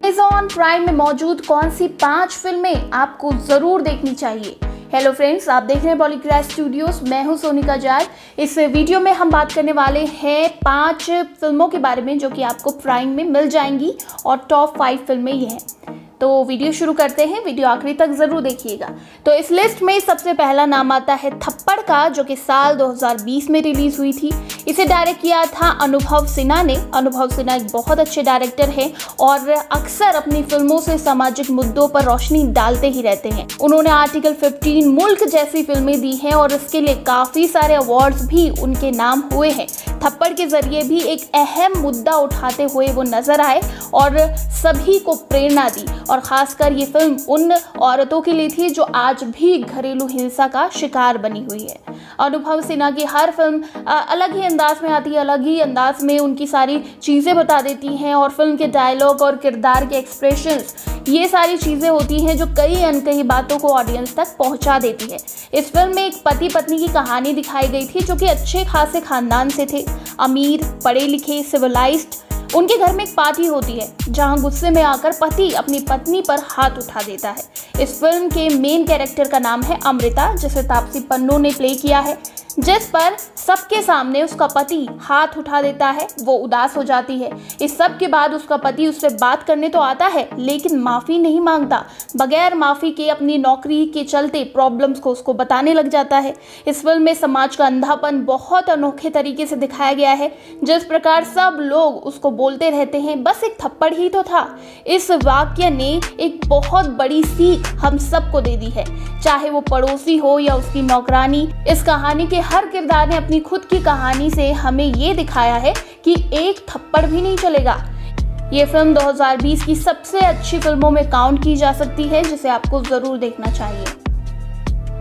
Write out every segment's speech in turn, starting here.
Amazon prime में मौजूद कौन सी 5 फिल्में आपको जरूर देखनी चाहिए। हेलो फ्रेंड्स, आप देख रहे हैं बॉलीग्राफ स्टूडियोज। मैं हूं सोनिका जाट। इस वीडियो में हम बात करने वाले हैं 5 फिल्मों के बारे में जो कि आपको प्राइम में मिल जाएंगी और टॉप 5 फिल्में ये हैं। तो वीडियो शुरू करते हैं, वीडियो आखिरी तक जरूर देखिएगा। तो इस लिस्ट में सबसे पहला नाम आता है थप्पड़ का, जो कि साल 2020 में रिलीज हुई थी। इसे डायरेक्ट किया था अनुभव सिन्हा ने। अनुभव सिन्हा एक बहुत अच्छे डायरेक्टर हैं और अक्सर अपनी फिल्मों से सामाजिक मुद्दों पर रोशनी डालते ही रहते हैं। उन्होंने आर्टिकल 15, मुल्क जैसी फिल्में दी हैं और इसके लिए काफी सारे अवार्ड्स भी उनके नाम हुए हैं। थप्पड़ के जरिए भी एक अहम मुद्दा उठाते हुए वो नजर आए और सभी को प्रेरणा दी। और खासकर ये फिल्म उन औरतों के लिए थी जो आज भी घरेलू हिंसा का शिकार बनी हुई है। अनुभव सिन्हा की हर फिल्म अलग ही अंदाज में आती है, अलग ही अंदाज में उनकी सारी चीज़ें बता देती हैं और फिल्म के डायलॉग और किरदार के एक्सप्रेशंस, ये सारी चीज़ें होती हैं जो कई अनकही बातों को ऑडियंस तक पहुंचा देती है। इस फिल्म में एक पति पत्नी की कहानी दिखाई गई थी जो कि अच्छे खासे खानदान से थे, अमीर, पढ़े लिखे, सिविलाइज्ड। उनके घर में एक पार्टी होती है जहां गुस्से में आकर पति अपनी पत्नी पर हाथ उठा देता है। इस फिल्म के मेन कैरेक्टर का नाम है अमृता, जिसे तापसी पन्नू ने प्ले किया है। जिस पर सबके सामने उसका पति हाथ उठा देता है, वो उदास हो जाती है। इस सब के बाद उसका पति उससे बात करने तो आता है लेकिन माफ़ी नहीं मांगता। बगैर माफ़ी के अपनी नौकरी के चलते प्रॉब्लम्स को उसको बताने लग जाता है। इस फिल्म में समाज का अंधापन बहुत अनोखे तरीके से दिखाया गया है। जिस प्रकार सब लोग उसको बोलते रहते हैं बस एक थप्पड़ ही तो था, इस वाक्य ने एक बहुत बड़ी सीख हम सबको दे दी है, चाहे वो पड़ोसी हो या उसकी नौकरानी। इस कहानी के हर किरदार ने अपनी खुद की कहानी से हमें ये दिखाया है कि एक थप्पड़ भी नहीं चलेगा। ये फिल्म 2020 की सबसे अच्छी फिल्मों में काउंट की जा सकती है, जिसे आपको जरूर देखना चाहिए।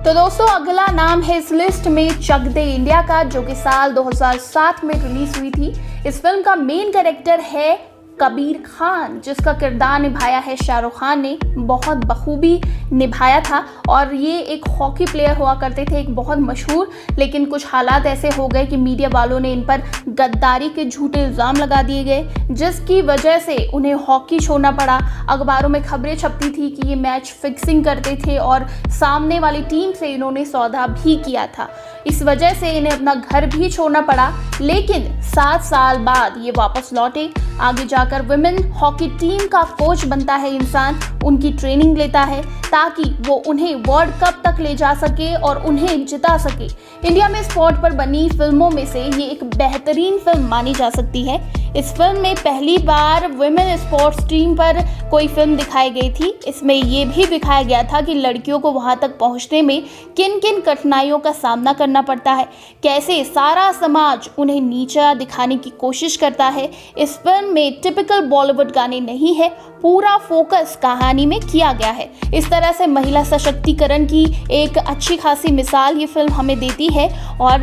तो दोस्तों, अगला नाम है इस लिस्ट में चक दे इंडिया का, जो कि साल 2007 में रिलीज हुई थी। इस फिल्म का मेन कैरेक्टर है कबीर खान, जिसका किरदार निभाया है शाहरुख खान ने। बहुत बखूबी निभाया था और ये एक हॉकी प्लेयर हुआ करते थे, एक बहुत मशहूर। लेकिन कुछ हालात ऐसे हो गए कि मीडिया वालों ने इन पर गद्दारी के झूठे इल्ज़ाम लगा दिए गए, जिसकी वजह से उन्हें हॉकी छोड़ना पड़ा। अखबारों में खबरें छपती थी कि ये मैच फिक्सिंग करते थे और सामने वाली टीम से इन्होंने सौदा भी किया था। इस वजह से इन्हें अपना घर भी छोड़ना पड़ा। लेकिन 7 साल बाद ये वापस लौटे। आगे जाकर वुमेन हॉकी टीम का कोच बनता है इंसान, उनकी ट्रेनिंग लेता है ताकि वो उन्हें वर्ल्ड कप तक ले जा सके और उन्हें जिता सके। इंडिया में स्पोर्ट पर बनी फिल्मों में से ये एक बेहतरीन फिल्म मानी जा सकती है। इस फिल्म में पहली बार वुमेन स्पोर्ट्स टीम पर कोई फिल्म दिखाई गई थी। इसमें ये भी दिखाया गया था कि लड़कियों को वहाँ तक पहुँचने में किन किन कठिनाइयों का सामना करना पड़ता है, कैसे सारा समाज उन्हें नीचा दिखाने की कोशिश करता है। इस फिल्म में टिपिकल बॉलीवुड गाने नहीं है, पूरा फोकस कहानी में किया गया है। इस तरह से महिला सशक्तिकरण की एक अच्छी खासी मिसाल ये फिल्म हमें देती है और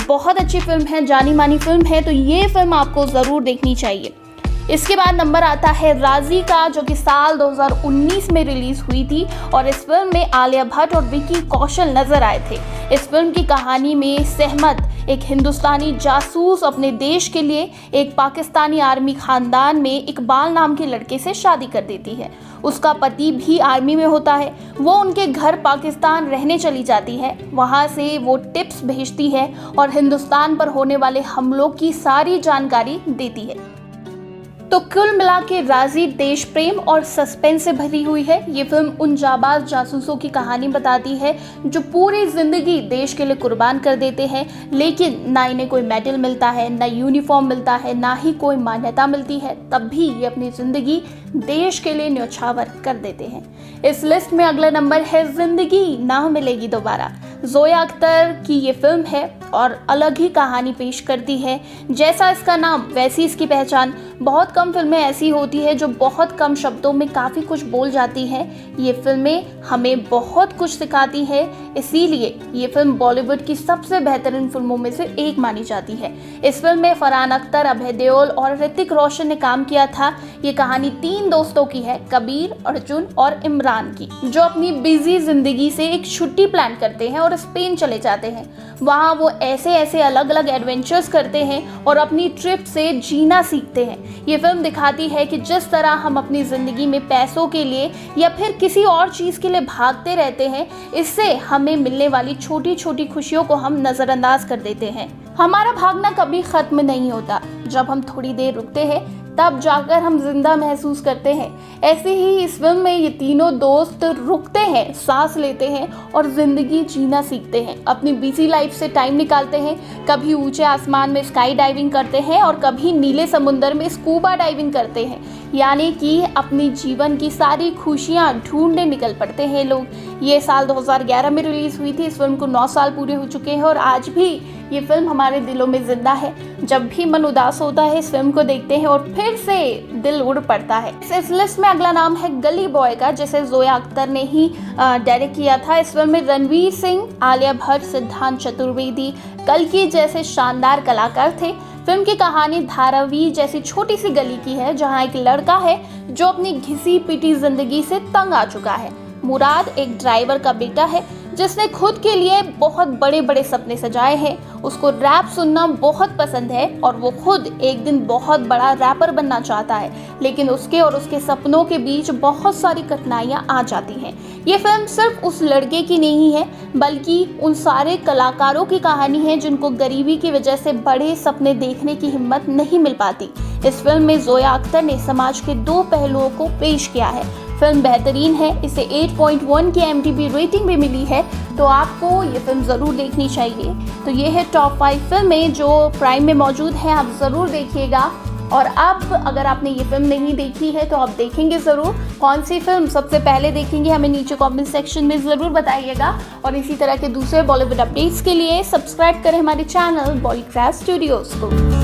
बहुत अच्छी फिल्म है, जानी मानी फिल्म है। तो ये फिल्म आपको ज़रूर देखनी चाहिए। इसके बाद नंबर आता है राजी का, जो कि साल 2019 में रिलीज हुई थी और इस फिल्म में आलिया भट्ट और विकी कौशल नजर आए थे। इस फिल्म की कहानी में सहमत, एक हिंदुस्तानी जासूस अपने देश के लिए एक पाकिस्तानी आर्मी खानदान में इकबाल नाम के लड़के से शादी कर देती है। उसका पति भी आर्मी में होता है। वो उनके घर पाकिस्तान रहने चली जाती है। वहाँ से वो टिप्स भेजती है और हिंदुस्तान पर होने वाले हमलों की सारी जानकारी देती है। तो कुल मिला के राजी देश प्रेम और सस्पेंस से भरी हुई है। ये फिल्म उन जाबाज जासूसों की कहानी बताती है जो पूरी जिंदगी देश के लिए कुर्बान कर देते हैं, लेकिन ना इन्हें कोई मेडल मिलता है, ना यूनिफॉर्म मिलता है, ना ही कोई मान्यता मिलती है। तब भी ये अपनी जिंदगी देश के लिए न्यौछावर कर देते हैं। इस लिस्ट में अगला नंबर है जिंदगी ना मिलेगी दोबारा। जोया अख्तर की ये फिल्म है और अलग ही कहानी पेश करती है। जैसा इसका नाम वैसी इसकी पहचान। बहुत कम फिल्में ऐसी होती है जो बहुत कम शब्दों में काफ़ी कुछ बोल जाती हैं। ये फिल्में हमें बहुत कुछ सिखाती है, इसीलिए ये फिल्म बॉलीवुड की सबसे बेहतरीन फिल्मों में से एक मानी जाती है। इस फिल्म में फरहान अख्तर, अभय देओल और ऋतिक रोशन ने काम किया था। ये कहानी 3 दोस्तों की है, कबीर, अर्जुन और इमरान की, जो अपनी बिजी जिंदगी से एक छुट्टी प्लान करते हैं और और स्पेन चले जाते हैं। वहाँ वो ऐसे ऐसे अलग अलग एडवेंचर्स करते हैं और अपनी ट्रिप से जीना सीखते हैं। ये फिल्म दिखाती है कि जिस तरह हम अपनी ज़िंदगी में पैसों के लिए या फिर किसी और चीज़ के लिए भागते रहते हैं, इससे हमें मिलने वाली छोटी छोटी खुशियों को हम नज़रअंदाज कर देते हैं। हमारा भागना कभी ख़त्म नहीं होता। जब हम थोड़ी देर रुकते हैं तब जाकर हम जिंदा महसूस करते हैं। ऐसे ही इस फिल्म में ये तीनों दोस्त रुकते हैं, सांस लेते हैं और ज़िंदगी जीना सीखते हैं। अपनी बिजी लाइफ से टाइम निकालते हैं, कभी ऊंचे आसमान में स्काई डाइविंग करते हैं और कभी नीले समुद्र में स्कूबा डाइविंग करते हैं। यानी कि अपनी जीवन की सारी खुशियाँ ढूंढने निकल पड़ते हैं लोग। ये साल 2011 में रिलीज़ हुई थी। इस फिल्म को 9 साल पूरे हो चुके हैं और आज भी ये फिल्म हमारे दिलों में जिंदा है। जब भी मन उदास होता है इस फिल्म को देखते हैं और फिर से दिल उड़ पड़ता है। इस लिस्ट में अगला नाम है गली बॉय का, जिसे जोया अख्तर ने ही डायरेक्ट किया था। इस फिल्म में रणवीर सिंह, आलिया भट्ट, सिद्धांत चतुर्वेदी, कल्कि जैसे शानदार कलाकार थे। फिल्म की कहानी धारावी जैसी छोटी सी गली की है, जहाँ एक लड़का है जो अपनी घिसी पिटी जिंदगी से तंग आ चुका है। मुराद एक ड्राइवर का बेटा है जिसने खुद के लिए बहुत बड़े बड़े सपने सजाए हैं। उसको रैप सुनना बहुत पसंद है और वो खुद एक दिन बहुत बड़ा रैपर बनना चाहता है, लेकिन उसके और उसके सपनों के बीच बहुत सारी कठिनाइयाँ आ जाती हैं। ये फिल्म सिर्फ उस लड़के की नहीं है, बल्कि उन सारे कलाकारों की कहानी है जिनको गरीबी की वजह से बड़े सपने देखने की हिम्मत नहीं मिल पाती। इस फिल्म में जोया अख्तर ने समाज के 2 पहलुओं को पेश किया है। फिल्म बेहतरीन है, इसे 8.1 की IMDb रेटिंग भी मिली है, तो आपको ये फिल्म ज़रूर देखनी चाहिए। तो ये है टॉप 5 फिल्में जो प्राइम में मौजूद हैं, आप ज़रूर देखिएगा। और अब अगर आपने ये फिल्म नहीं देखी है तो आप देखेंगे ज़रूर। कौन सी फिल्म सबसे पहले देखेंगे हमें नीचे कमेंट सेक्शन में ज़रूर बताइएगा। और इसी तरह के दूसरे बॉलीवुड अपडेट्स के लिए सब्सक्राइब करें हमारे चैनल बॉलीग्राफ स्टूडियोज़ को।